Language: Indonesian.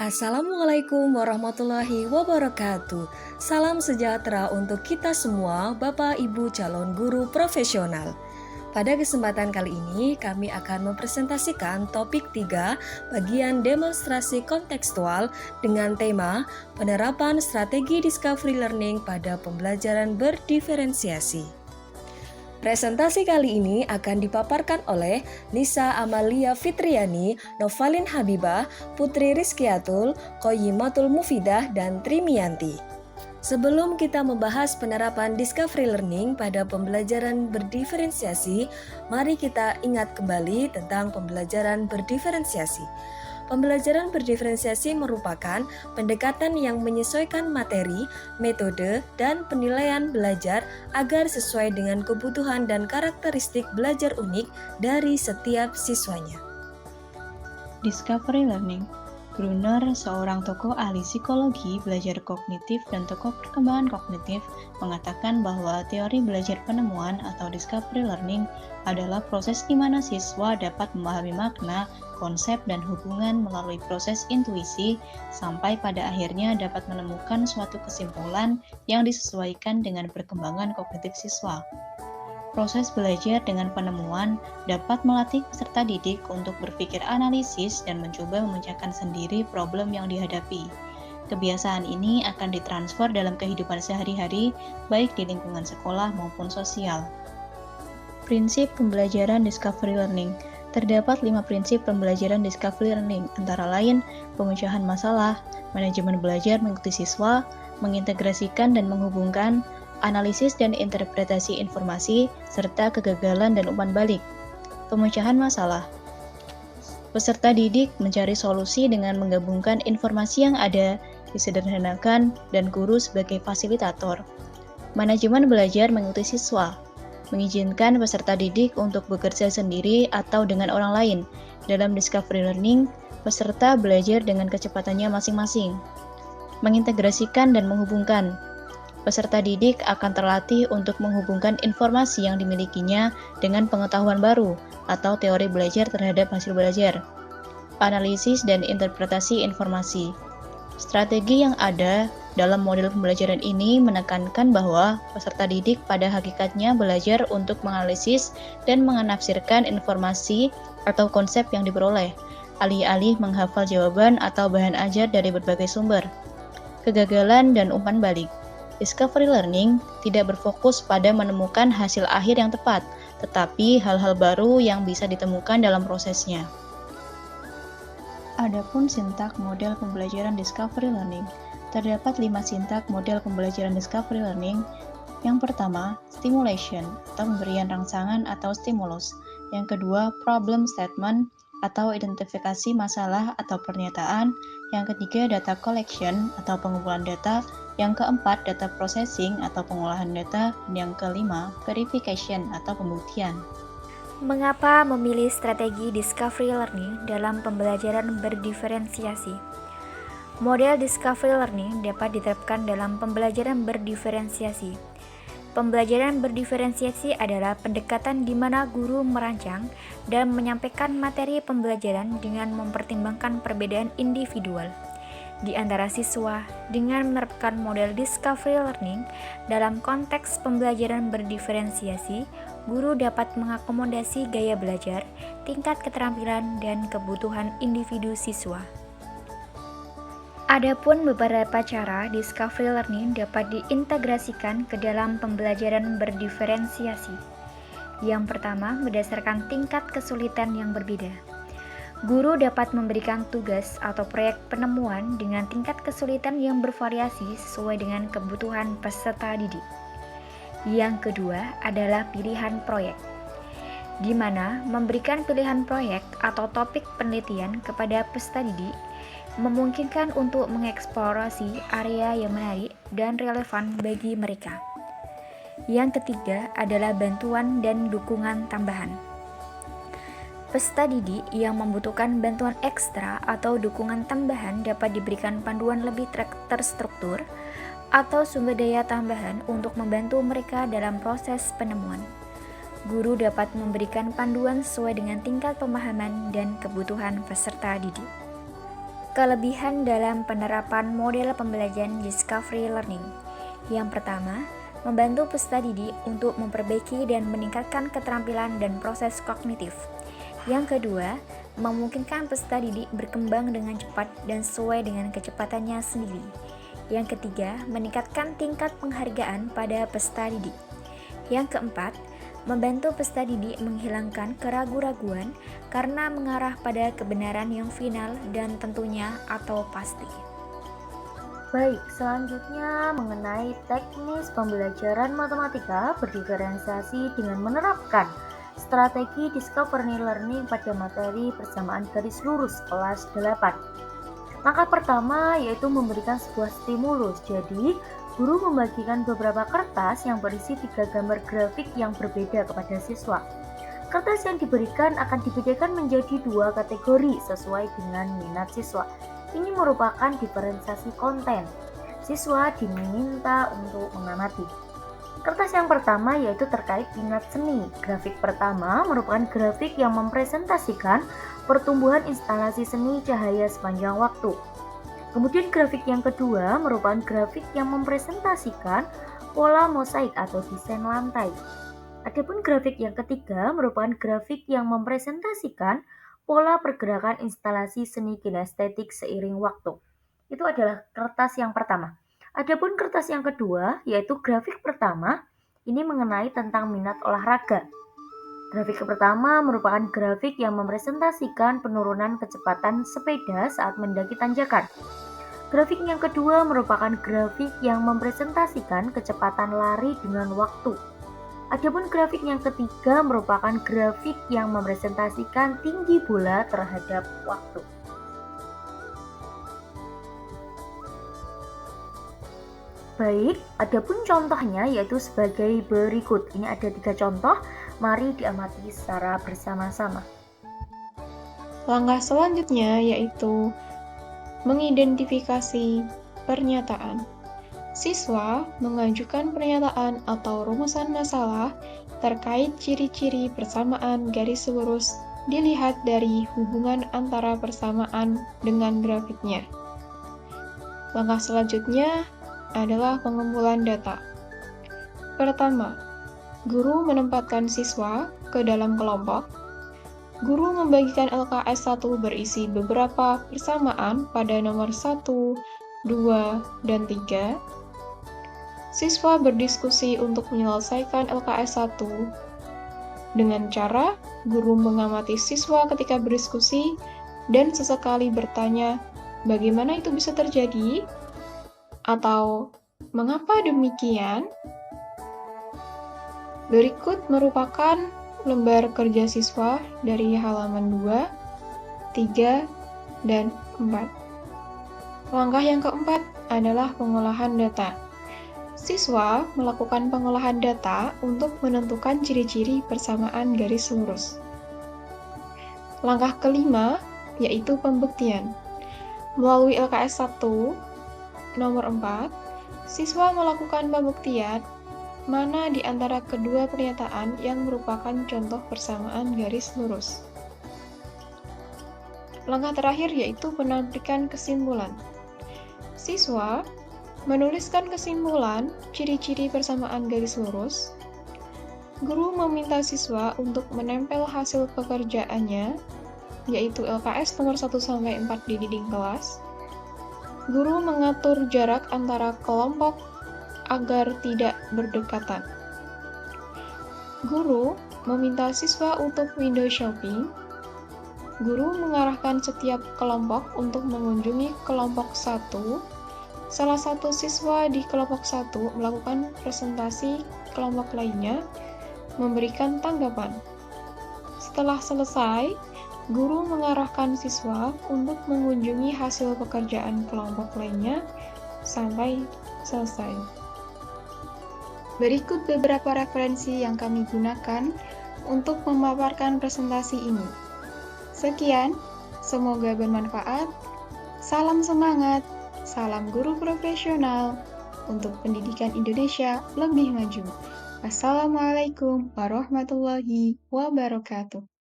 Assalamualaikum warahmatullahi wabarakatuh. Salam sejahtera untuk kita semua, Bapak Ibu calon guru profesional. Pada kesempatan kali ini, kami akan mempresentasikan topik 3 bagian demonstrasi kontekstual dengan tema penerapan strategi discovery learning pada pembelajaran berdiferensiasi. Presentasi kali ini akan dipaparkan oleh Nisa Amalia Fitriani, Novalin Habibah, Putri Rizkiatul, Qoyimatul Mufidah, dan Trimianti. Sebelum kita membahas penerapan discovery learning pada pembelajaran berdiferensiasi, mari kita ingat kembali tentang pembelajaran berdiferensiasi. Pembelajaran berdiferensiasi merupakan pendekatan yang menyesuaikan materi, metode, dan penilaian belajar agar sesuai dengan kebutuhan dan karakteristik belajar unik dari setiap siswanya. Discovery Learning. Gruner, seorang tokoh ahli psikologi, belajar kognitif, dan tokoh perkembangan kognitif, mengatakan bahwa teori belajar penemuan atau discovery learning adalah proses di mana siswa dapat memahami makna, konsep, dan hubungan melalui proses intuisi, sampai pada akhirnya dapat menemukan suatu kesimpulan yang disesuaikan dengan perkembangan kognitif siswa. Proses belajar dengan penemuan dapat melatih peserta didik untuk berpikir analisis dan mencoba memecahkan sendiri problem yang dihadapi. Kebiasaan ini akan ditransfer dalam kehidupan sehari-hari, baik di lingkungan sekolah maupun sosial. Prinsip pembelajaran discovery learning. Terdapat 5 prinsip pembelajaran discovery learning, antara lain pemecahan masalah, manajemen belajar mengikuti siswa, mengintegrasikan dan menghubungkan, analisis dan interpretasi informasi, serta kegagalan dan umpan balik. Pemecahan masalah. Peserta didik mencari solusi dengan menggabungkan informasi yang ada, disederhanakan, dan guru sebagai fasilitator. Manajemen belajar mengikuti siswa. Mengizinkan peserta didik untuk bekerja sendiri atau dengan orang lain. Dalam discovery learning, peserta belajar dengan kecepatannya masing-masing. Mengintegrasikan dan menghubungkan. Peserta didik akan terlatih untuk menghubungkan informasi yang dimilikinya dengan pengetahuan baru atau teori belajar terhadap hasil belajar. Analisis dan interpretasi informasi. Strategi yang ada dalam model pembelajaran ini menekankan bahwa peserta didik pada hakikatnya belajar untuk menganalisis dan menafsirkan informasi atau konsep yang diperoleh, alih-alih menghafal jawaban atau bahan ajar dari berbagai sumber. Kegagalan dan umpan balik. Discovery learning tidak berfokus pada menemukan hasil akhir yang tepat, tetapi hal-hal baru yang bisa ditemukan dalam prosesnya. Adapun sintak model pembelajaran discovery learning. Terdapat 5 sintak model pembelajaran discovery learning. Yang pertama, stimulation atau pemberian rangsangan atau stimulus. Yang kedua, problem statement atau identifikasi masalah atau pernyataan. Yang ketiga, data collection atau pengumpulan data. Yang keempat, data processing atau pengolahan data. Dan yang kelima, verification atau pembuktian. Mengapa memilih strategi discovery learning dalam pembelajaran berdiferensiasi? Model discovery learning dapat diterapkan dalam pembelajaran berdiferensiasi. Pembelajaran berdiferensiasi adalah pendekatan di mana guru merancang dan menyampaikan materi pembelajaran dengan mempertimbangkan perbedaan individual di antara siswa. Dengan menerapkan model discovery learning dalam konteks pembelajaran berdiferensiasi, guru dapat mengakomodasi gaya belajar, tingkat keterampilan, dan kebutuhan individu siswa. Adapun beberapa cara discovery learning dapat diintegrasikan ke dalam pembelajaran berdiferensiasi. Yang pertama, berdasarkan tingkat kesulitan yang berbeda. Guru dapat memberikan tugas atau proyek penemuan dengan tingkat kesulitan yang bervariasi sesuai dengan kebutuhan peserta didik. Yang kedua adalah pilihan proyek, di mana memberikan pilihan proyek atau topik penelitian kepada peserta didik memungkinkan untuk mengeksplorasi area yang menarik dan relevan bagi mereka. Yang ketiga adalah bantuan dan dukungan tambahan. Peserta didik yang membutuhkan bantuan ekstra atau dukungan tambahan dapat diberikan panduan lebih terstruktur atau sumber daya tambahan untuk membantu mereka dalam proses penemuan. Guru dapat memberikan panduan sesuai dengan tingkat pemahaman dan kebutuhan peserta didik. Kelebihan dalam penerapan model pembelajaran discovery learning. Yang pertama, membantu peserta didik untuk memperbaiki dan meningkatkan keterampilan dan proses kognitif. Yang kedua, memungkinkan peserta didik berkembang dengan cepat dan sesuai dengan kecepatannya sendiri. Yang ketiga, meningkatkan tingkat penghargaan pada peserta didik. Yang keempat, membantu peserta didik menghilangkan keraguan-raguan karena mengarah pada kebenaran yang final dan tentunya atau pasti. Baik, selanjutnya mengenai teknis pembelajaran matematika berdiferensiasi dengan menerapkan strategi discovery learning pada materi persamaan garis lurus kelas 8. Langkah pertama yaitu memberikan sebuah stimulus. Jadi, guru membagikan beberapa kertas yang berisi 3 gambar grafik yang berbeda kepada siswa. Kertas yang diberikan akan dibedakan menjadi 2 kategori sesuai dengan minat siswa. Ini merupakan diferensiasi konten. Siswa diminta untuk mengamati. Kertas yang pertama yaitu terkait minat seni. Grafik pertama merupakan grafik yang mempresentasikan pertumbuhan instalasi seni cahaya sepanjang waktu. Kemudian grafik yang kedua merupakan grafik yang mempresentasikan pola mosaik atau desain lantai. Adapun grafik yang ketiga merupakan grafik yang mempresentasikan pola pergerakan instalasi seni kinestetik seiring waktu. Itu adalah kertas yang pertama. Adapun kertas yang kedua, yaitu grafik pertama, ini mengenai tentang minat olahraga. Grafik pertama merupakan grafik yang mempresentasikan penurunan kecepatan sepeda saat mendaki tanjakan. Grafik yang kedua merupakan grafik yang mempresentasikan kecepatan lari dengan waktu. Adapun grafik yang ketiga merupakan grafik yang mempresentasikan tinggi bola terhadap waktu. Baik, adapun contohnya yaitu sebagai berikut. Ini ada 3 contoh, mari diamati secara bersama-sama. Langkah selanjutnya yaitu mengidentifikasi pernyataan. Siswa mengajukan pernyataan atau rumusan masalah terkait ciri-ciri persamaan garis lurus dilihat dari hubungan antara persamaan dengan grafiknya. Langkah selanjutnya adalah pengumpulan data. Pertama, guru menempatkan siswa ke dalam kelompok. Guru membagikan LKS 1 berisi beberapa persamaan pada nomor 1, 2, dan 3. Siswa berdiskusi untuk menyelesaikan LKS 1 dengan cara guru mengamati siswa ketika berdiskusi dan sesekali bertanya, bagaimana itu bisa terjadi? Atau, mengapa demikian? Berikut merupakan lembar kerja siswa dari halaman 2, 3, dan 4. Langkah yang keempat adalah pengolahan data. Siswa melakukan pengolahan data untuk menentukan ciri-ciri persamaan garis lurus. Langkah kelima yaitu pembuktian. Melalui LKS 1, nomor 4, siswa melakukan pembuktian mana di antara kedua pernyataan yang merupakan contoh persamaan garis lurus. Langkah terakhir yaitu penampilan kesimpulan. Siswa menuliskan kesimpulan ciri-ciri persamaan garis lurus. Guru meminta siswa untuk menempel hasil pekerjaannya, yaitu LKS nomor 1-4 di dinding kelas. Guru mengatur jarak antara kelompok agar tidak berdekatan. Guru meminta siswa untuk window shopping. Guru mengarahkan setiap kelompok untuk mengunjungi kelompok 1. Salah satu siswa di kelompok 1 melakukan presentasi kelompok lainnya, memberikan tanggapan. Setelah selesai, guru mengarahkan siswa untuk mengunjungi hasil pekerjaan kelompok lainnya sampai selesai. Berikut beberapa referensi yang kami gunakan untuk memaparkan presentasi ini. Sekian, semoga bermanfaat. Salam semangat! Salam guru profesional untuk pendidikan Indonesia lebih maju. Wassalamualaikum warahmatullahi wabarakatuh.